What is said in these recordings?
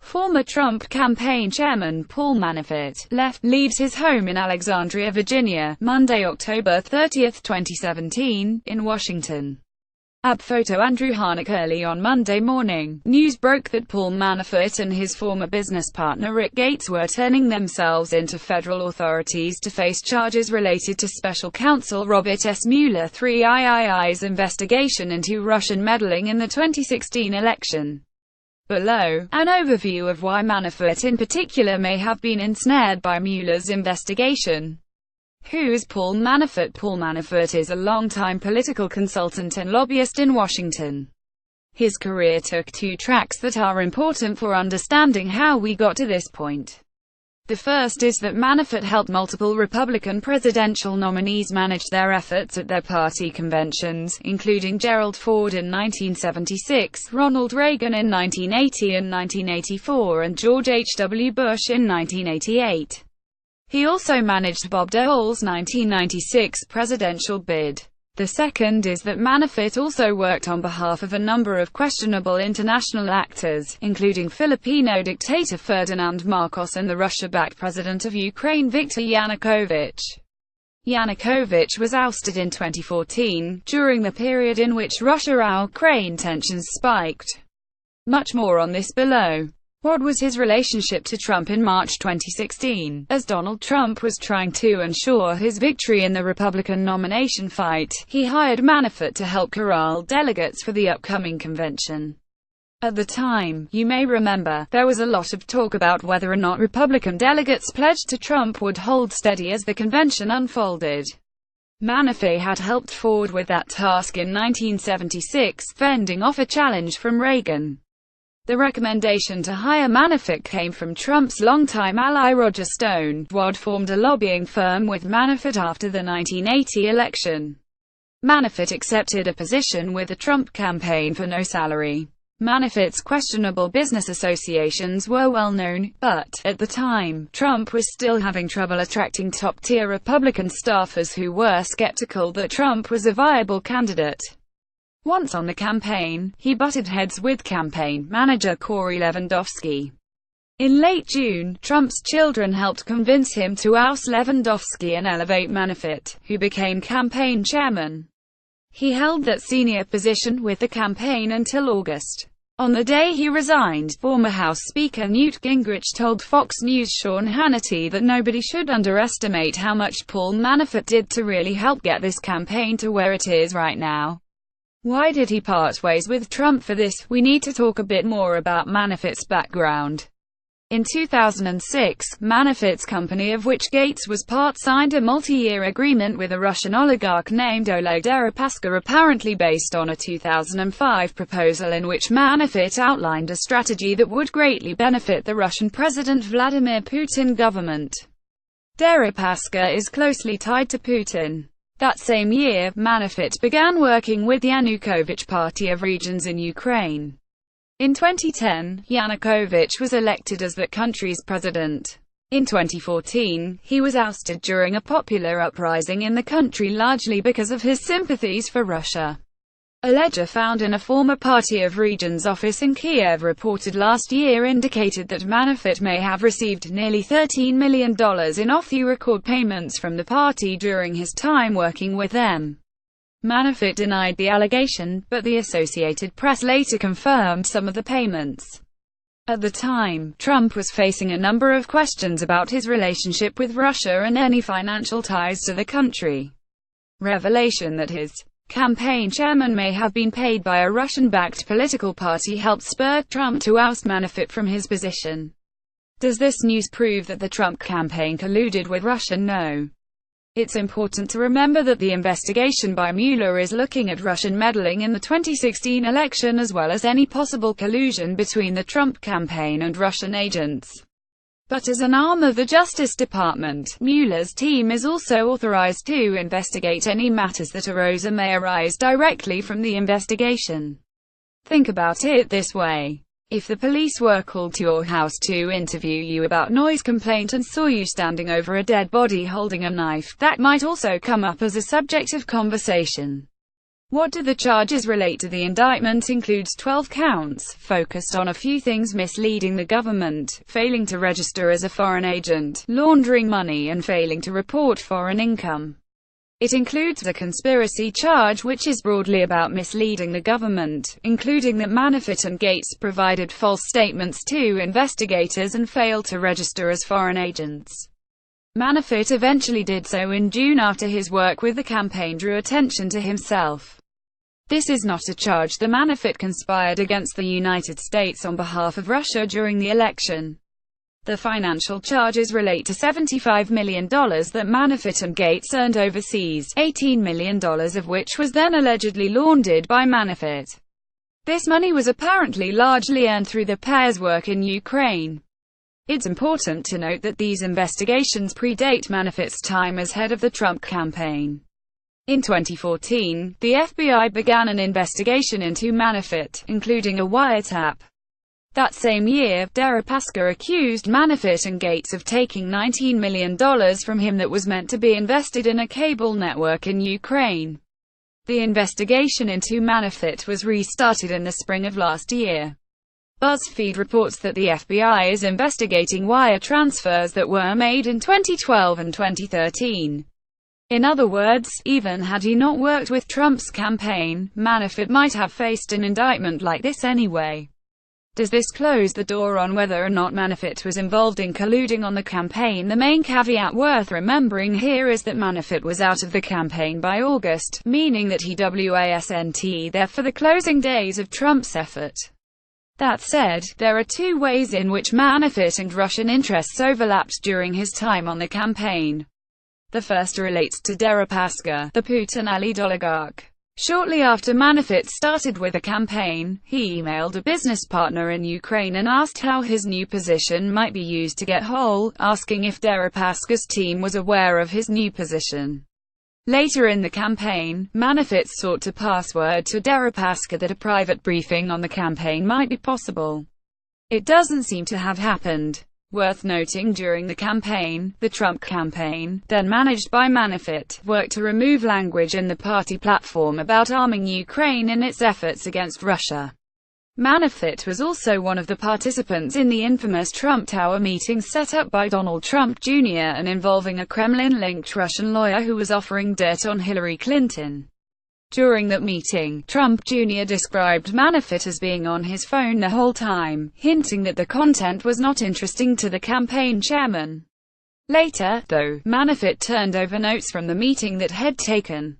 Former Trump campaign chairman Paul Manafort leaves his home in Alexandria, Virginia, Monday, October 30, 2017, in Washington. At PhotoAndrew Harnik Early on Monday morning, news broke that Paul Manafort and his former business partner Rick Gates were turning themselves into federal authorities to face charges related to special counsel Robert S. Mueller III's investigation into Russian meddling in the 2016 election. Below, an overview of why Manafort in particular may have been ensnared by Mueller's investigation. Who is Paul Manafort? Paul Manafort is a longtime political consultant and lobbyist in Washington. His career took two tracks that are important for understanding how we got to this point. The first is that Manafort helped multiple Republican presidential nominees manage their efforts at their party conventions, including Gerald Ford in 1976, Ronald Reagan in 1980 and 1984, and George H.W. Bush in 1988. He also managed Bob Dole's 1996 presidential bid. The second is that Manafort also worked on behalf of a number of questionable international actors, including Filipino dictator Ferdinand Marcos and the Russia-backed president of Ukraine Viktor Yanukovych. Yanukovych was ousted in 2014, during the period in which Russia-Ukraine tensions spiked. Much more on this below. What was his relationship to Trump in March 2016? As Donald Trump was trying to ensure his victory in the Republican nomination fight, he hired Manafort to help corral delegates for the upcoming convention. At the time, you may remember, there was a lot of talk about whether or not Republican delegates pledged to Trump would hold steady as the convention unfolded. Manafort had helped Ford with that task in 1976, fending off a challenge from Reagan. The recommendation to hire Manafort came from Trump's longtime ally Roger Stone, who had formed a lobbying firm with Manafort after the 1980 election. Manafort accepted a position with the Trump campaign for no salary. Manafort's questionable business associations were well known, but, at the time, Trump was still having trouble attracting top-tier Republican staffers who were skeptical that Trump was a viable candidate. Once on the campaign, he butted heads with campaign manager Corey Lewandowski. In late June, Trump's children helped convince him to oust Lewandowski and elevate Manafort, who became campaign chairman. He held that senior position with the campaign until August. On the day he resigned, former House Speaker Newt Gingrich told Fox News' Sean Hannity that nobody should underestimate how much Paul Manafort did to really help get this campaign to where it is right now. Why did he part ways with Trump? For this, we need to talk a bit more about Manafort's background. In 2006, Manafort's company, of which Gates was part, signed a multi-year agreement with a Russian oligarch named Oleg Deripaska, apparently based on a 2005 proposal in which Manafort outlined a strategy that would greatly benefit the Russian President Vladimir Putin government. Deripaska is closely tied to Putin. That same year, Manafort began working with Yanukovych Party of Regions in Ukraine. In 2010, Yanukovych was elected as that country's president. In 2014, he was ousted during a popular uprising in the country largely because of his sympathies for Russia. A ledger found in a former Party of Regions office in Kiev reported last year indicated that Manafort may have received nearly $13 million in off-the-record payments from the party during his time working with them. Manafort denied the allegation, but the Associated Press later confirmed some of the payments. At the time, Trump was facing a number of questions about his relationship with Russia and any financial ties to the country. Revelation that his campaign chairman may have been paid by a Russian-backed political party helped spur Trump to oust Manafort from his position. Does this news prove that the Trump campaign colluded with Russia? No. It's important to remember that the investigation by Mueller is looking at Russian meddling in the 2016 election as well as any possible collusion between the Trump campaign and Russian agents. But as an arm of the Justice Department, Mueller's team is also authorized to investigate any matters that arose or may arise directly from the investigation. Think about it this way. If the police were called to your house to interview you about noise complaint and saw you standing over a dead body holding a knife, that might also come up as a subject of conversation. What do the charges relate to? The indictment includes 12 counts, focused on a few things: misleading the government, failing to register as a foreign agent, laundering money, and failing to report foreign income. It includes a conspiracy charge which is broadly about misleading the government, including that Manafort and Gates provided false statements to investigators and failed to register as foreign agents. Manafort eventually did so in June after his work with the campaign drew attention to himself. This is not a charge. The Manafort conspired against the United States on behalf of Russia during the election. The financial charges relate to $75 million that Manafort and Gates earned overseas, $18 million of which was then allegedly laundered by Manafort. This money was apparently largely earned through the pair's work in Ukraine. It's important to note that these investigations predate Manafort's time as head of the Trump campaign. In 2014, the FBI began an investigation into Manafort, including a wiretap. That same year, Deripaska accused Manafort and Gates of taking $19 million from him that was meant to be invested in a cable network in Ukraine. The investigation into Manafort was restarted in the spring of last year. BuzzFeed reports that the FBI is investigating wire transfers that were made in 2012 and 2013. In other words, even had he not worked with Trump's campaign, Manafort might have faced an indictment like this anyway. Does this close the door on whether or not Manafort was involved in colluding on the campaign? The main caveat worth remembering here is that Manafort was out of the campaign by August, meaning that he wasn't there for the closing days of Trump's effort. That said, there are two ways in which Manafort and Russian interests overlapped during his time on the campaign. The first relates to Deripaska, the Putin-allied oligarch. Shortly after Manafort started with the campaign, he emailed a business partner in Ukraine and asked how his new position might be used to get whole, asking if Deripaska's team was aware of his new position. Later in the campaign, Manafort sought to pass word to Deripaska that a private briefing on the campaign might be possible. It doesn't seem to have happened. Worth noting, during the campaign, the Trump campaign, then managed by Manafort, worked to remove language in the party platform about arming Ukraine in its efforts against Russia. Manafort was also one of the participants in the infamous Trump Tower meetings set up by Donald Trump Jr. and involving a Kremlin-linked Russian lawyer who was offering dirt on Hillary Clinton. During that meeting, Trump Jr. described Manafort as being on his phone the whole time, hinting that the content was not interesting to the campaign chairman. Later, though, Manafort turned over notes from the meeting that had taken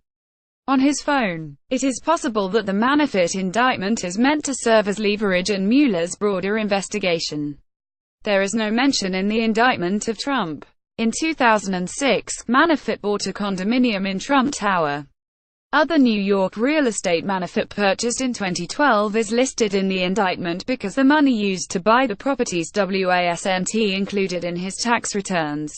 on his phone. It is possible that the Manafort indictment is meant to serve as leverage in Mueller's broader investigation. There is no mention in the indictment of Trump. In 2006, Manafort bought a condominium in Trump Tower. Other New York real estate Manafort purchased in 2012 is listed in the indictment because the money used to buy the properties wasn't included in his tax returns.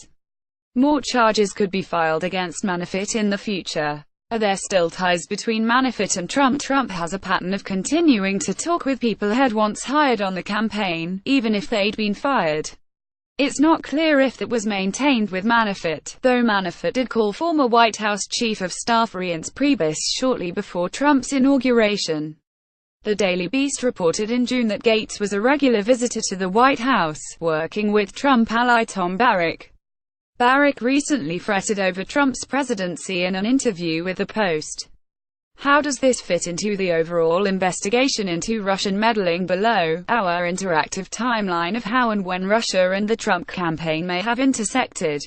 More charges could be filed against Manafort in the future. Are there still ties between Manafort and Trump? Trump has a pattern of continuing to talk with people he'd once hired on the campaign, even if they'd been fired. It's not clear if that was maintained with Manafort, though Manafort did call former White House Chief of Staff Reince Priebus shortly before Trump's inauguration. The Daily Beast reported in June that Gates was a regular visitor to the White House, working with Trump ally Tom Barrack. Barrack recently fretted over Trump's presidency in an interview with The Post. How does this fit into the overall investigation into Russian meddling? Below, our interactive timeline of how and when Russia and the Trump campaign may have intersected.